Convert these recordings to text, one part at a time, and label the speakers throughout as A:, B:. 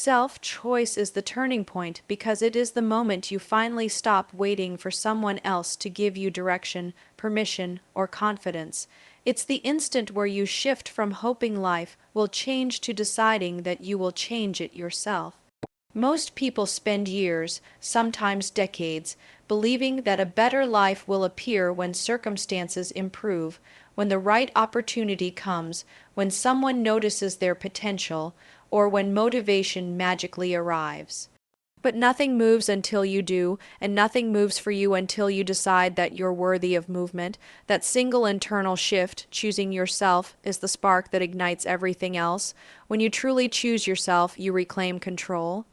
A: Self-choice is the turning point because it is the moment you finally stop waiting for someone else to give you direction, permission, or confidence. It's the instant where you shift from hoping life will change to deciding that you will change it yourself. Most people spend years, sometimes decades, believing that a better life will appear when circumstances improve, when the right opportunity comes, when someone notices their potential, or when motivation magically arrives. But nothing moves until you do, and nothing moves for you until you decide that you're worthy of movement. That single internal shift, choosing yourself, is the spark that ignites everything else. When you truly choose yourself, you reclaim control.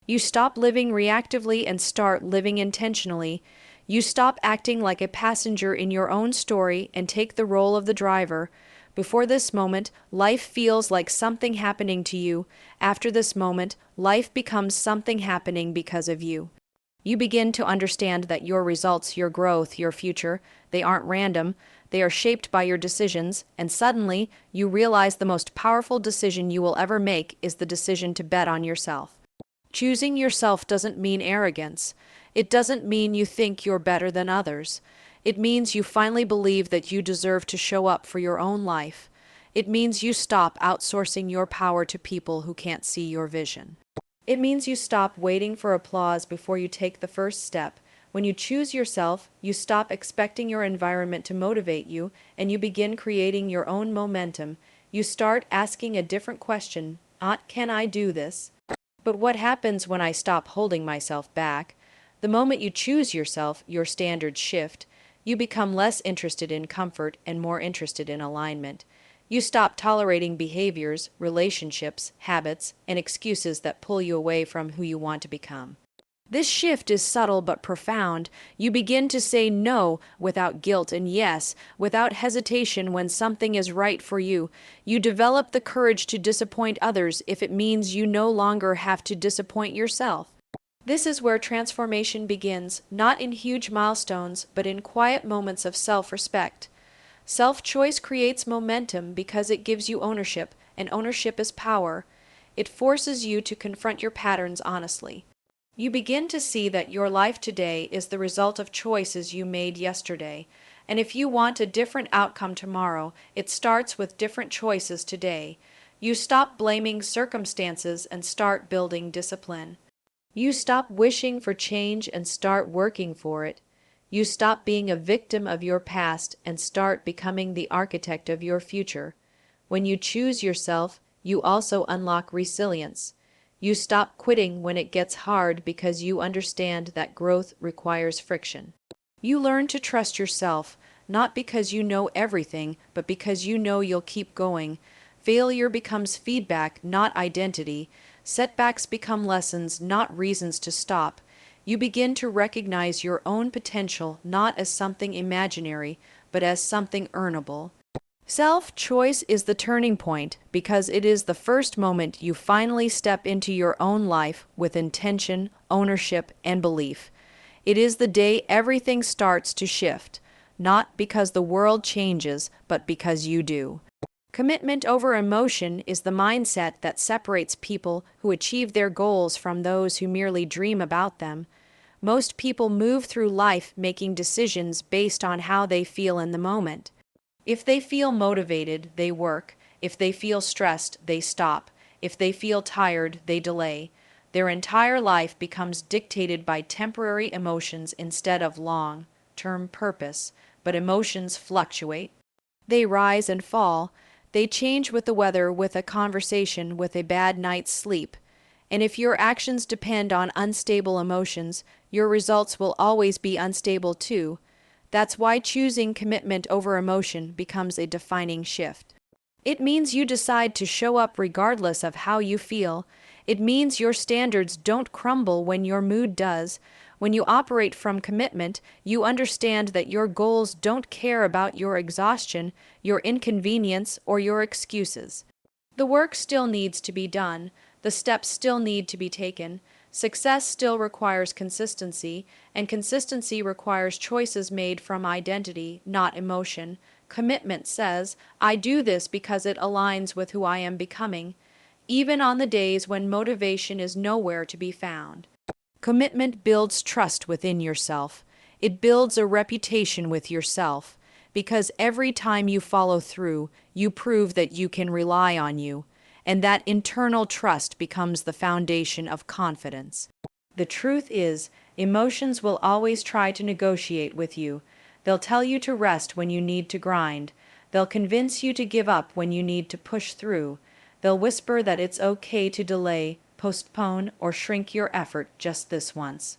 A: You stop living reactively and start living intentionally. You stop acting like a passenger in your own story and take the role of the driver. Before this moment, life feels like something happening to you. After this moment, life becomes something happening because of you. You begin to understand that your results, your growth, your future, they aren't random. They are shaped by your decisions, and suddenly you realize the most powerful decision you will ever make is the decision to bet on yourself. Choosing yourself doesn't mean arrogance. It doesn't mean you think you're better than others. It means you finally believe that you deserve to show up for your own life. It means you stop outsourcing your power to people who can't see your vision. It means you stop waiting for applause before you take the first step. When you choose yourself, you stop expecting your environment to motivate you, and you begin creating your own momentum. You start asking a different question, not "Can I do this?" But what happens when I stop holding myself back? The moment you choose yourself, your standards shift. You become less interested in comfort and more interested in alignment. You stop tolerating behaviors, relationships, habits, and excuses that pull you away from who you want to become. This shift is subtle but profound. You begin to say no without guilt and yes without hesitation when something is right for you. You develop the courage to disappoint others if it means you no longer have to disappoint yourself. This is where transformation begins, not in huge milestones, but in quiet moments of self-respect. Self-choice creates momentum because it gives you ownership, and ownership is power. It forces you to confront your patterns honestly. You begin to see that your life today is the result of choices you made yesterday, and if you want a different outcome tomorrow, it starts with different choices today. You stop blaming circumstances and start building discipline. You stop wishing for change and start working for it. You stop being a victim of your past and start becoming the architect of your future. When you choose yourself, you also unlock resilience. You stop quitting when it gets hard because you understand that growth requires friction. You learn to trust yourself, not because you know everything, but because you know you'll keep going. Failure becomes feedback, not identity. Setbacks become lessons, not reasons to stop. You begin to recognize your own potential not as something imaginary, but as something earnable. Self-choice is the turning point because it is the first moment you finally step into your own life with intention, ownership, and belief. It is the day everything starts to shift, not because the world changes, but because you do. Commitment over emotion is the mindset that separates people who achieve their goals from those who merely dream about them. Most people move through life making decisions based on how they feel in the moment. If they feel motivated, they work. If they feel stressed, they stop. If they feel tired, they delay. Their entire life becomes dictated by temporary emotions instead of long-term purpose, but emotions fluctuate. They rise and fall. They change with the weather, with a conversation, with a bad night's sleep. And if your actions depend on unstable emotions, your results will always be unstable too. That's why choosing commitment over emotion becomes a defining shift. It means you decide to show up regardless of how you feel. It means your standards don't crumble when your mood does. When you operate from commitment, you understand that your goals don't care about your exhaustion, your inconvenience, or your excuses. The work still needs to be done. The steps still need to be taken. Success still requires consistency, and consistency requires choices made from identity, not emotion. Commitment says, I do this because it aligns with who I am becoming. even on the days when motivation is nowhere to be found. Commitment builds trust within yourself. It builds a reputation with yourself, because every time you follow through, you prove that you can rely on you, and that internal trust becomes the foundation of confidence. The truth is, emotions will always try to negotiate with you. They'll tell you to rest when you need to grind. They'll convince you to give up when you need to push through. They'll whisper that it's okay to delay, postpone, or shrink your effort just this once.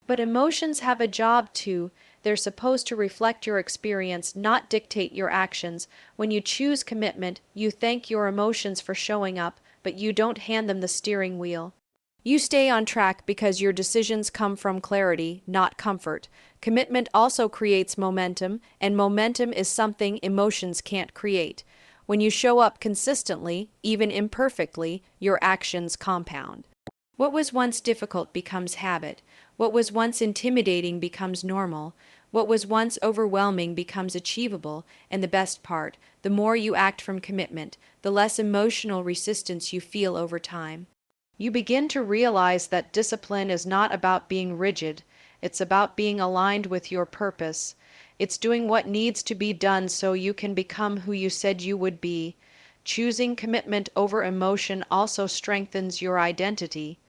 A: But emotions have a job too. They're supposed to reflect your experience, not dictate your actions. When you choose commitment, you thank your emotions for showing up, but you don't hand them the steering wheel. You stay on track because your decisions come from clarity, not comfort. Commitment also creates momentum, and momentum is something emotions can't create. When you show up consistently, even imperfectly, your actions compound. What was once difficult becomes habit. What was once intimidating becomes normal. What was once overwhelming becomes achievable, and the best part, the more you act from commitment, the less emotional resistance you feel over time. You begin to realize that discipline is not about being rigid, it's about being aligned with your purpose. It's doing what needs to be done so you can become who you said you would be. Choosing commitment over emotion also strengthens your identity.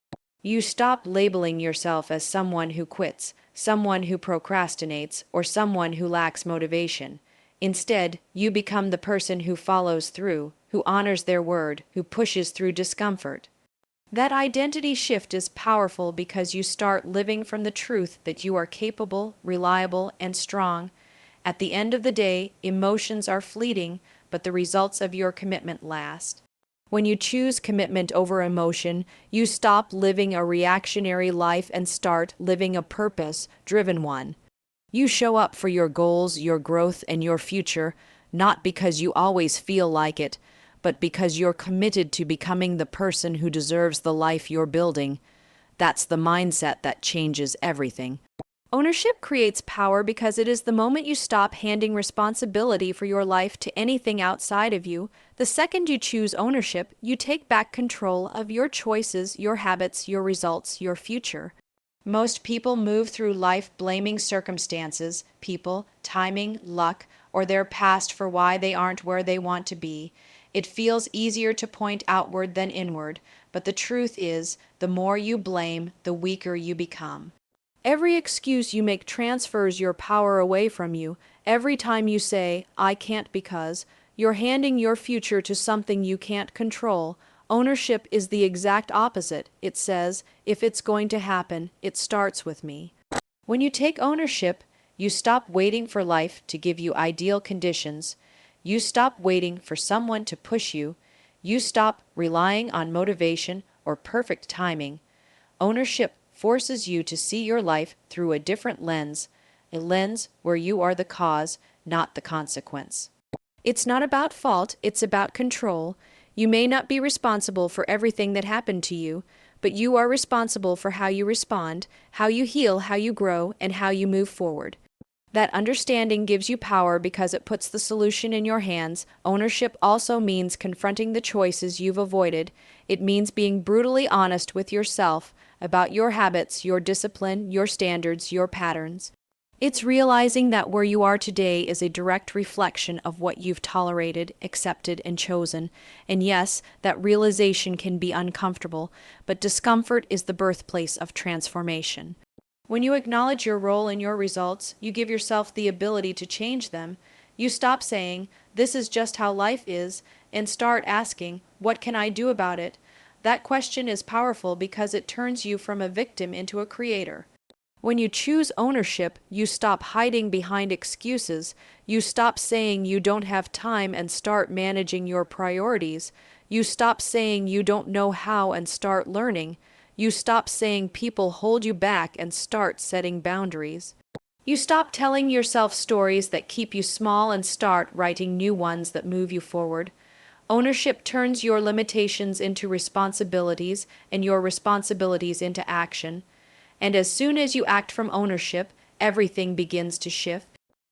A: You stop labeling yourself as someone who quits, someone who procrastinates, or someone who lacks motivation. Instead, you become the person who follows through, who honors their word, who pushes through discomfort. That identity shift is powerful because you start living from the truth that you are capable, reliable, and strong. At the end of the day, emotions are fleeting, but the results of your commitment last. When you choose commitment over emotion, you stop living a reactionary life and start living a purpose-driven one. You show up for your goals, your growth, and your future, not because you always feel like it, but because you're committed to becoming the person who deserves the life you're building. That's the mindset that changes everything. Ownership creates power because it is the moment you stop handing responsibility for your life to anything outside of you. The second you choose ownership, you take back control of your choices, your habits, your results, your future. Most people move through life blaming circumstances, people, timing, luck, or their past for why they aren't where they want to be. It feels easier to point outward than inward, but the truth is, the more you blame, the weaker you become. Every excuse you make transfers your power away from you. Every time you say, "I can't because," you're handing your future to something you can't control. Ownership is the exact opposite. It says, if it's going to happen, it starts with me. When you take ownership, you stop waiting for life to give you ideal conditions. You stop waiting for someone to push you. You stop relying on motivation or perfect timing. Ownership forces you to see your life through a different lens, a lens where you are the cause, not the consequence. It's not about fault, it's about control. You may not be responsible for everything that happened to you, but you are responsible for how you respond, how you heal, how you grow, and how you move forward. That understanding gives you power because it puts the solution in your hands. Ownership also means confronting the choices you've avoided. It means being brutally honest with yourself about your habits, your discipline, your standards, your patterns. It's realizing that where you are today is a direct reflection of what you've tolerated, accepted, and chosen. And yes, that realization can be uncomfortable, but discomfort is the birthplace of transformation. When you acknowledge your role in your results, you give yourself the ability to change them. You stop saying, "This is just how life is," and start asking, "What can I do about it?" That question is powerful because it turns you from a victim into a creator. When you choose ownership, you stop hiding behind excuses. You stop saying you don't have time and start managing your priorities. You stop saying you don't know how and start learning. You stop saying people hold you back and start setting boundaries. You stop telling yourself stories that keep you small and start writing new ones that move you forward. Ownership turns your limitations into responsibilities and your responsibilities into action. And as soon as you act from ownership, everything begins to shift.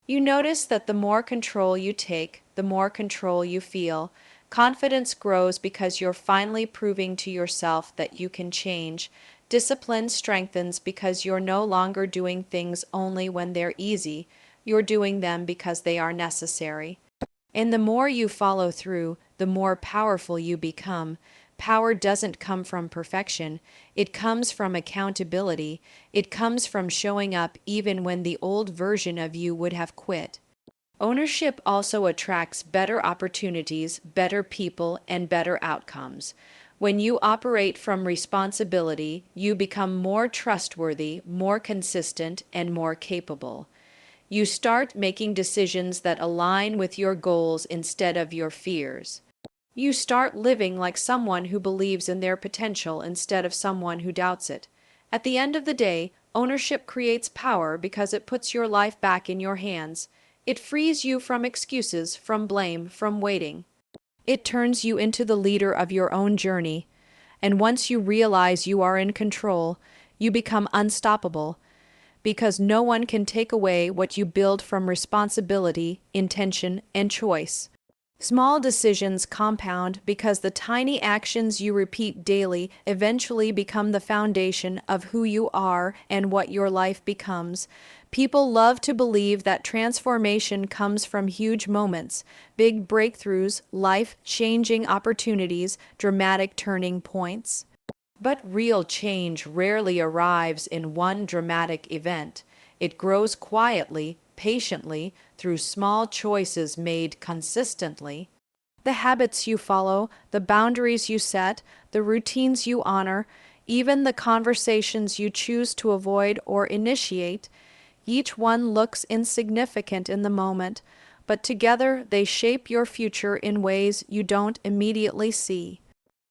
A: You notice that the more control you take, the more control you feel. Confidence grows because you're finally proving to yourself that you can change. Discipline strengthens because you're no longer doing things only when they're easy, you're doing them because they are necessary. And the more you follow through, the more powerful you become. Power doesn't come from perfection, it comes from accountability. It comes from showing up even when the old version of you would have quit. Ownership also attracts better opportunities, better people, and better outcomes. When you operate from responsibility, you become more trustworthy, more consistent, and more capable. You start making decisions that align with your goals instead of your fears. You start living like someone who believes in their potential instead of someone who doubts it. At the end of the day, ownership creates power because it puts your life back in your hands. It frees you from excuses, from blame, from waiting. It turns you into the leader of your own journey. And once you realize you are in control, you become unstoppable, because no one can take away what you build from responsibility, intention, and choice. Small decisions compound because the tiny actions you repeat daily eventually become the foundation of who you are and what your life becomes. People love to believe that transformation comes from huge moments, big breakthroughs, life-changing opportunities, dramatic turning points. But real change rarely arrives in one dramatic event. It grows quietly, patiently, through small choices made consistently. The habits you follow, the boundaries you set, the routines you honor, even the conversations you choose to avoid or initiate, each one looks insignificant in the moment, but together they shape your future in ways you don't immediately see.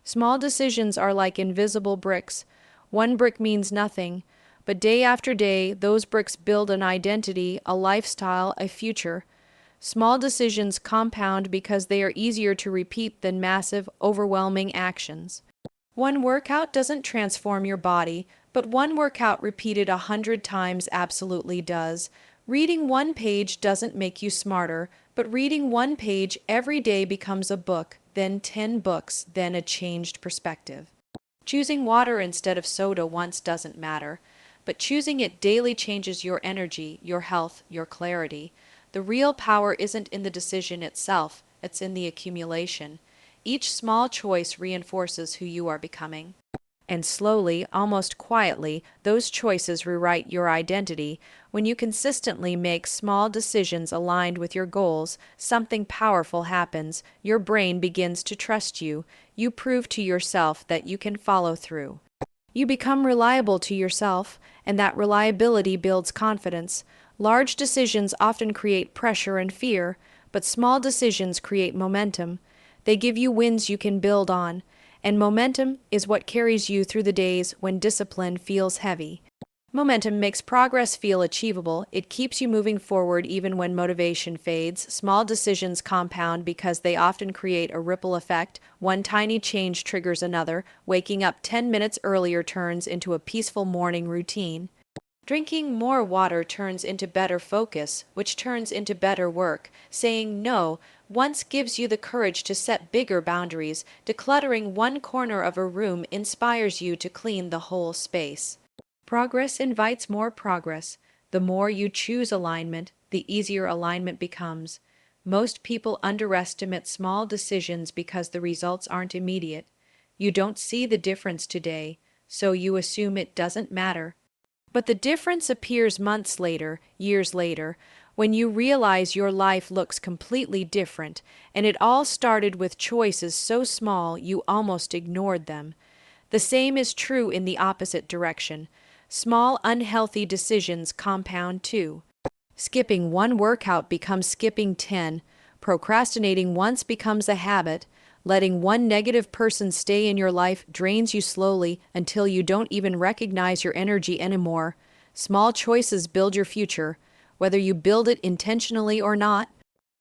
A: Small decisions are like invisible bricks. One brick means nothing, but day after day, those bricks build an identity, a lifestyle, a future. Small decisions compound because they are easier to repeat than massive, overwhelming actions. One workout doesn't transform your body, but one workout repeated 100 times absolutely does. Reading one page doesn't make you smarter, but reading one page every day becomes a book, then 10 books, then a changed perspective. Choosing water instead of soda once doesn't matter, but choosing it daily changes your energy, your health, your clarity. The real power isn't in the decision itself, it's in the accumulation. Each small choice reinforces who you are becoming. And slowly, almost quietly, those choices rewrite your identity. When you consistently make small decisions aligned with your goals, something powerful happens. Your brain begins to trust you. You prove to yourself that you can follow through. You become reliable to yourself, and that reliability builds confidence. Large decisions often create pressure and fear, but small decisions create momentum. They give you wins you can build on. And momentum is what carries you through the days when discipline feels heavy. Momentum makes progress feel achievable. It keeps you moving forward even when motivation fades. Small decisions compound because they often create a ripple effect. One tiny change triggers another. Waking up 10 minutes earlier turns into a peaceful morning routine. Drinking more water turns into better focus, which turns into better work. Saying no once gives you the courage to set bigger boundaries. Decluttering one corner of a room inspires you to clean the whole space. Progress invites more progress. The more you choose alignment, the easier alignment becomes. Most people underestimate small decisions because the results aren't immediate. You don't see the difference today, so you assume it doesn't matter. But the difference appears months later, years later, when you realize your life looks completely different, and it all started with choices so small you almost ignored them. The same is true in the opposite direction. Small, unhealthy decisions compound too. Skipping one workout becomes skipping 10. Procrastinating once becomes a habit. Letting one negative person stay in your life drains you slowly until you don't even recognize your energy anymore. Small choices build your future, whether you build it intentionally or not.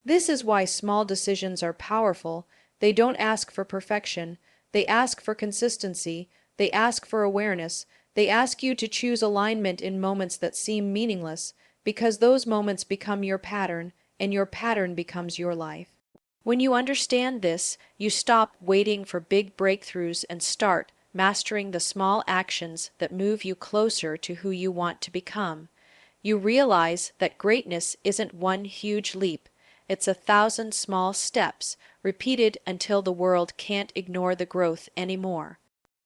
A: This is why small decisions are powerful. They don't ask for perfection. They ask for consistency. They ask for awareness. They ask you to choose alignment in moments that seem meaningless, because those moments become your pattern, and your pattern becomes your life. When you understand this, you stop waiting for big breakthroughs and start mastering the small actions that move you closer to who you want to become. You realize that greatness isn't one huge leap, it's 1,000 small steps, repeated until the world can't ignore the growth anymore.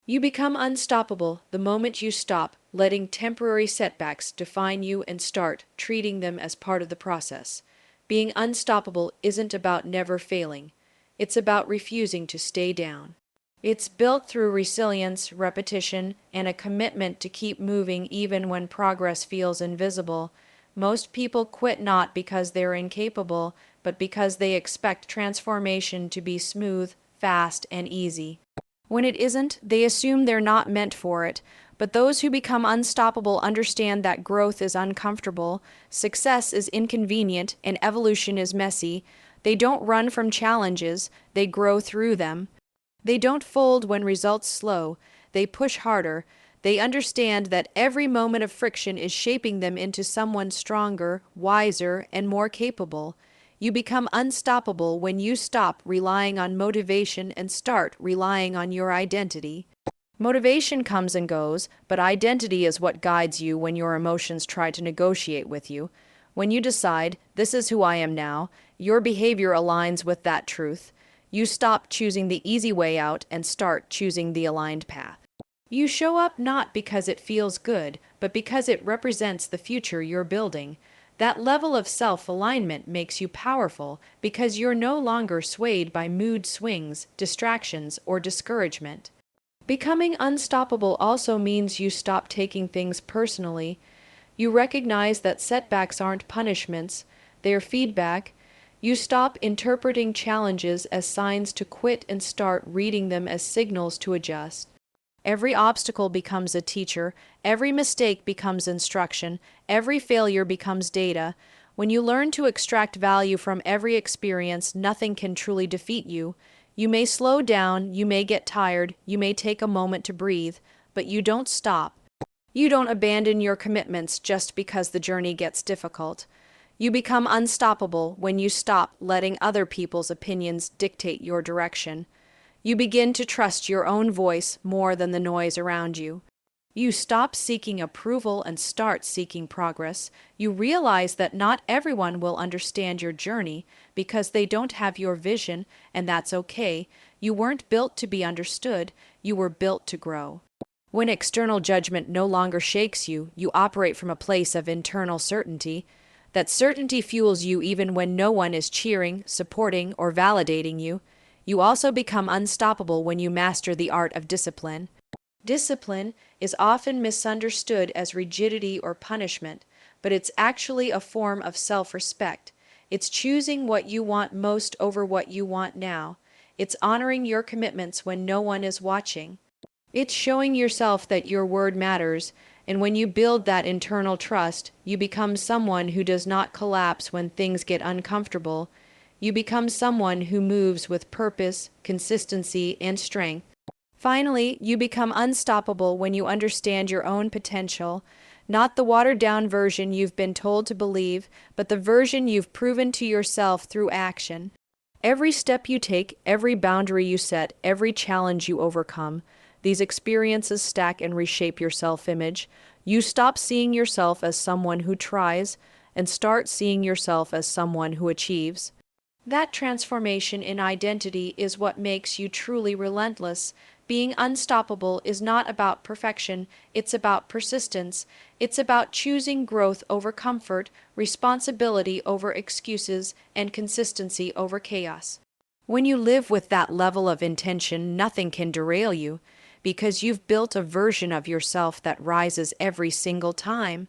A: You become unstoppable the moment you stop letting temporary setbacks define you and start treating them as part of the process. Being unstoppable isn't about never failing, it's about refusing to stay down. It's built through resilience, repetition, and a commitment to keep moving even when progress feels invisible. Most people quit not because they're incapable, but because they expect transformation to be smooth, fast, and easy. When it isn't, they assume they're not meant for it. But those who become unstoppable understand that growth is uncomfortable, success is inconvenient, and evolution is messy. They don't run from challenges, they grow through them. They don't fold when results slow, they push harder. They understand that every moment of friction is shaping them into someone stronger, wiser, and more capable. You become unstoppable when you stop relying on motivation and start relying on your identity. Motivation comes and goes, but identity is what guides you when your emotions try to negotiate with you. When you decide, this is who I am now, your behavior aligns with that truth. You stop choosing the easy way out and start choosing the aligned path. You show up not because it feels good, but because it represents the future you're building. That level of self-alignment makes you powerful because you're no longer swayed by mood swings, distractions, or discouragement. Becoming unstoppable also means you stop taking things personally. You recognize that setbacks aren't punishments, they're feedback. You stop interpreting challenges as signs to quit and start reading them as signals to adjust. Every obstacle becomes a teacher, every mistake becomes instruction, every failure becomes data. When you learn to extract value from every experience, nothing can truly defeat you. You may slow down, you may get tired, you may take a moment to breathe, but you don't stop. You don't abandon your commitments just because the journey gets difficult. You become unstoppable when you stop letting other people's opinions dictate your direction. You begin to trust your own voice more than the noise around you. You stop seeking approval and start seeking progress. You realize that not everyone will understand your journey because they don't have your vision, and that's okay. You weren't built to be understood, you were built to grow. When external judgment no longer shakes you, you operate from a place of internal certainty. That certainty fuels you even when no one is cheering, supporting, or validating you. You also become unstoppable when you master the art of discipline. Discipline is often misunderstood as rigidity or punishment, but it's actually a form of self-respect. It's choosing what you want most over what you want now. It's honoring your commitments when no one is watching. It's showing yourself that your word matters, and when you build that internal trust, you become someone who does not collapse when things get uncomfortable. You become someone who moves with purpose, consistency, and strength. Finally, you become unstoppable when you understand your own potential, not the watered-down version you've been told to believe, but the version you've proven to yourself through action. Every step you take, every boundary you set, every challenge you overcome, these experiences stack and reshape your self-image. You stop seeing yourself as someone who tries and start seeing yourself as someone who achieves. That transformation in identity is what makes you truly relentless. Being unstoppable is not about perfection, it's about persistence. It's about choosing growth over comfort, responsibility over excuses, and consistency over chaos. When you live with that level of intention, nothing can derail you, because you've built a version of yourself that rises every single time.